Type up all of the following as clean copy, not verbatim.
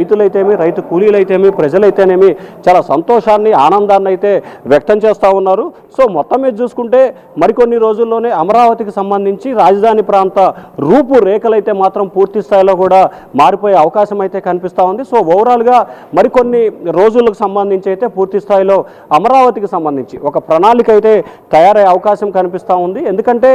రైతులైతేమి, రైతు కూలీలైతేమి, ప్రజలైతేనేమి చాలా సంతోషాన్ని, ఆనందాన్ని అయితే వ్యక్తం చేస్తూ ఉన్నారు. సో మొత్తం మీద చూసుకుంటే మరికొన్ని రోజుల్లోనే అమరావతికి సంబంధించి రాజధాని ప్రాంత రూపురేఖలైతే మాత్రం పూర్తి స్థాయిలో కూడా మారిపోయే అవకాశం అయితే కనిపిస్తూ ఉంది. సో ఓవరాల్గా మరికొన్ని రోజులకు సంబంధించి అయితే పూర్తి స్థాయిలో అమరావతికి సంబంధించి ఒక ప్రణాళిక అయితే తయారయ్యే అవకాశం కనిపిస్తూ ఉంది. ఎందుకంటే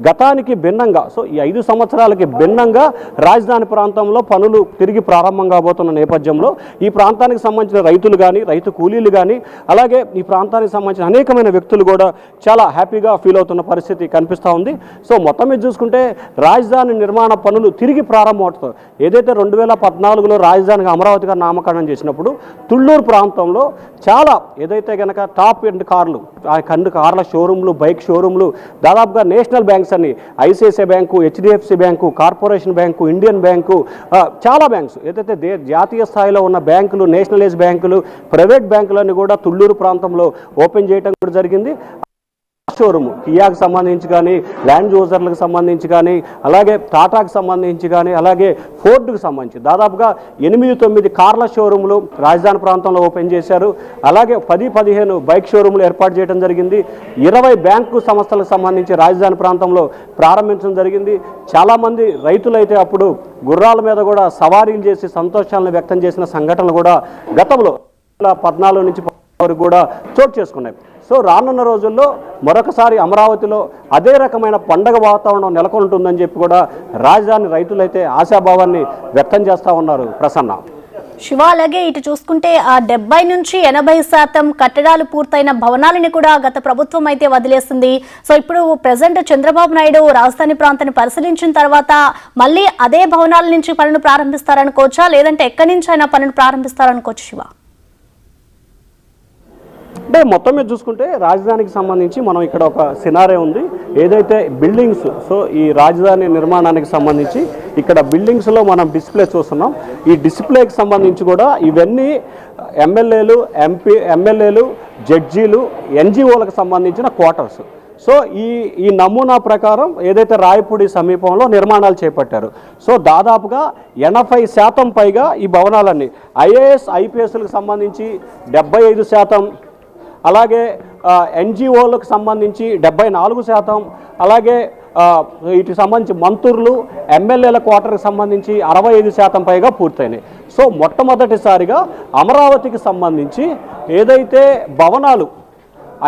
గతానికి భిన్నంగా, సో ఈ 5 సంవత్సరాలకి భిన్నంగా రాజధాని ప్రాంతంలో పనులు తిరిగి ప్రారంభం కాబోతున్న నేపథ్యంలో ఈ ప్రాంతానికి సంబంధించిన రైతులు కానీ, రైతు కూలీలు కానీ, అలాగే ఈ ప్రాంతానికి సంబంధించిన అనేకమైన వ్యక్తులు కూడా చాలా హ్యాపీగా ఫీల్ అవుతున్న పరిస్థితి కనిపిస్తూ ఉంది. సో మొత్తం మీద చూసుకుంటే రాజధాని నిర్మాణ పనులు తిరిగి ప్రారంభమవుతాయి. ఏదైతే 2014లో రాజధానిగా అమరావతిగా నామకరణం చేసినప్పుడు తుళ్ళూరు ప్రాంతంలో చాలా ఏదైతే కనుక టాప్ ఎండ్ కార్లు, ఆ కార్ల షోరూమ్లు, బైక్ షోరూమ్లు, దాదాపుగా నేషనల్ బ్యాంక్స్ అన్ని, ICICI bank, HDFC bank, corporation bank, Indian bank, చాలా బ్యాంక్స్ ఏదైతే జాతీయ స్థాయిలో ఉన్న బ్యాంకులు, నేషనలైజ్ బ్యాంకులు, ప్రైవేట్ బ్యాంకులన్నీ కూడా తుళ్ళూరు ప్రాంతంలో ఓపెన్ చేయడం కూడా జరిగింది. షోరూమ్ కియాకి సంబంధించి కానీ, ల్యాండ్ యూజర్లకు సంబంధించి కానీ, అలాగే టాటాకు సంబంధించి కానీ, అలాగే ఫోర్డ్కు సంబంధించి దాదాపుగా 8-9 కార్ల షోరూములు రాజధాని ప్రాంతంలో ఓపెన్ చేశారు. అలాగే 10-15 బైక్ షోరూములు ఏర్పాటు చేయడం జరిగింది. 20 బ్యాంకు సంస్థలకు సంబంధించి రాజధాని ప్రాంతంలో ప్రారంభించడం జరిగింది. చాలామంది రైతులైతే అప్పుడు గుర్రాల మీద కూడా సవారీలు చేసి సంతోషాలను వ్యక్తం చేసిన సంఘటనలు కూడా గతంలో 2014 నుంచి వరకు కూడా చోటు చేసుకున్నాయి. సో రానున్న రోజుల్లో మరొకసారి అమరావతిలో అదే రకమైన పండగ వాతావరణం నెలకొంటుందని చెప్పి కూడా రాజధాని రైతులైతే ఆశాభావాన్ని వ్యక్తం చేస్తూ ఉన్నారు. ప్రసన్న, శివ, అలాగే ఇటు చూసుకుంటే ఆ 70 నుంచి 80% కట్టడాలు పూర్తయిన భవనాలని కూడా గత ప్రభుత్వం అయితే వదిలేస్తుంది. సో ఇప్పుడు ప్రెసిడెంట్ చంద్రబాబు నాయుడు రాజధాని ప్రాంతాన్ని పరిశీలించిన తర్వాత మళ్ళీ అదే భవనాల నుంచి పనులు ప్రారంభిస్తారనుకోవచ్చా, లేదంటే ఎక్కడి నుంచి అయినా పనులు ప్రారంభిస్తారనుకోవచ్చు శివ? అంటే మొత్తం మీద చూసుకుంటే రాజధానికి సంబంధించి మనం ఇక్కడ ఒక సినారియో ఉంది. ఏదైతే బిల్డింగ్స్, సో ఈ రాజధాని నిర్మాణానికి సంబంధించి ఇక్కడ బిల్డింగ్స్లో మనం డిస్ప్లే చూస్తున్నాం. ఈ డిస్ప్లేకి సంబంధించి కూడా ఇవన్నీ ఎమ్మెల్యేలు, జడ్జీలు, ఎన్జిఓలకు సంబంధించిన క్వార్టర్స్. సో ఈ నమూనా ప్రకారం ఏదైతే రాయపూడి సమీపంలో నిర్మాణాలు చేపట్టారు. సో దాదాపుగా 80% పైగా ఈ భవనాలన్నీ ఐఏఎస్, ఐపీఎస్లకు సంబంధించి 75%, అలాగే ఎన్జిఓలకు సంబంధించి 74%, అలాగే వీటికి సంబంధించి మంత్రులు, ఎమ్మెల్యేల క్వార్టర్కి సంబంధించి 65% పైగా పూర్తయినాయి. సో మొట్టమొదటిసారిగా అమరావతికి సంబంధించి ఏదైతే భవనాలు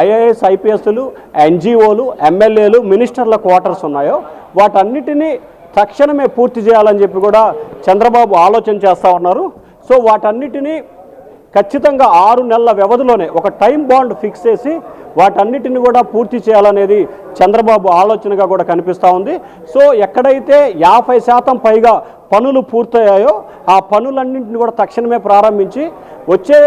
ఐఏఎస్, ఐపీఎస్లు, ఎన్జిఓలు, ఎమ్మెల్యేలు, మినిస్టర్ల క్వార్టర్స్ ఉన్నాయో వాటన్నిటినీ తక్షణమే పూర్తి చేయాలని చెప్పి కూడా చంద్రబాబు ఆలోచన చేస్తూ ఉన్నారు. సో వాటన్నిటినీ ఖచ్చితంగా 6 నెలల వ్యవధిలోనే ఒక టైం బాండ్ ఫిక్స్ చేసి వాటన్నిటిని కూడా పూర్తి చేయాలనేది చంద్రబాబు ఆలోచనగా కూడా కనిపిస్తూ ఉంది. సో ఎక్కడైతే 50% పైగా పనులు పూర్తయ్యాయో ఆ పనులన్నింటిని కూడా తక్షణమే ప్రారంభించి వచ్చే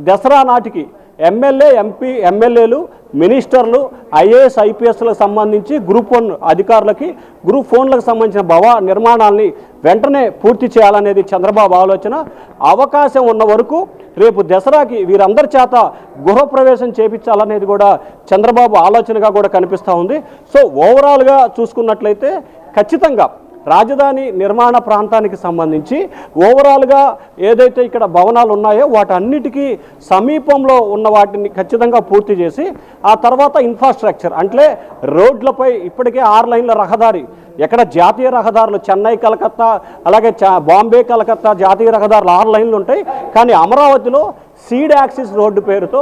దసరా నాటికి ఎమ్మెల్యేలు, మినిస్టర్లు, ఐఏఎస్, ఐపీఎస్లకు సంబంధించి గ్రూప్ 1 అధికారులకి, గ్రూప్ 4లకు సంబంధించిన నిర్మాణాలని వెంటనే పూర్తి చేయాలనేది చంద్రబాబు ఆలోచన. అవకాశం ఉన్న వరకు రేపు దసరాకి వీరందరి చేత గృహప్రవేశం చేపించాలనేది కూడా చంద్రబాబు ఆలోచనగా కూడా కనిపిస్తూ ఉంది. సో ఓవరాల్గా చూసుకున్నట్లయితే ఖచ్చితంగా రాజధాని నిర్మాణ ప్రాంతానికి సంబంధించి ఓవరాల్గా ఏదైతే ఇక్కడ భవనాలు ఉన్నాయో వాటన్నిటికీ సమీపంలో ఉన్న వాటిని ఖచ్చితంగా పూర్తి చేసి ఆ తర్వాత ఇన్ఫ్రాస్ట్రక్చర్ అంటే రోడ్లపై ఇప్పటికే 6 లైన్ల రహదారి, ఎక్కడ జాతీయ రహదారులు చెన్నై, కలకత్తా, అలాగే బాంబే, కలకత్తా జాతీయ రహదారులు 6 లైన్లు ఉంటాయి. కానీ అమరావతిలో సీడ్ యాక్సిస్ రోడ్డు పేరుతో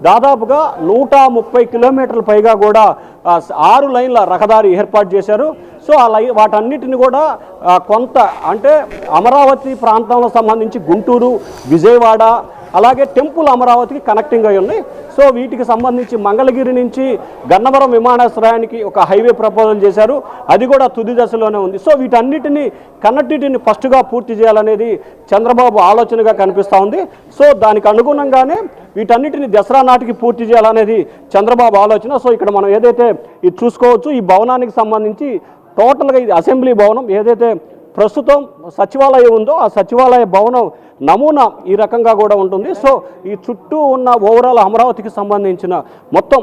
దాదాపుగా 130 కిలోమీటర్ల పైగా కూడా 6 లైన్ల రహదారి ఏర్పాటు చేశారు. సో వాటన్నిటిని కూడా కొంత అంటే అమరావతి ప్రాంతంలో సంబంధించి గుంటూరు, విజయవాడ, అలాగే టెంపుల్ అమరావతికి కనెక్టింగ్ అయి ఉన్నాయి. సో వీటికి సంబంధించి మంగళగిరి నుంచి గన్నవరం విమానాశ్రయానికి ఒక హైవే ప్రపోజల్ చేశారు, అది కూడా తుది దశలోనే ఉంది. సో వీటన్నిటిని కనెక్టివిటీని ఫస్ట్గా పూర్తి చేయాలనేది చంద్రబాబు ఆలోచనగా కనిపిస్తూ ఉంది. సో దానికి అనుగుణంగానే వీటన్నిటిని దసరా నాటికి పూర్తి చేయాలనేది చంద్రబాబు ఆలోచన. సో ఇక్కడ మనం ఏదైతే ఇది చూసుకోవచ్చు, ఈ భవనానికి సంబంధించి టోటల్గా ఇది అసెంబ్లీ భవనం. ఏదైతే ప్రస్తుతం సచివాలయం ఉందో ఆ సచివాలయ భవనం నమూనా ఈ రకంగా కూడా ఉంటుంది. సో ఈ చుట్టూ ఉన్న ఓవరాల్ అమరావతికి సంబంధించిన మొత్తం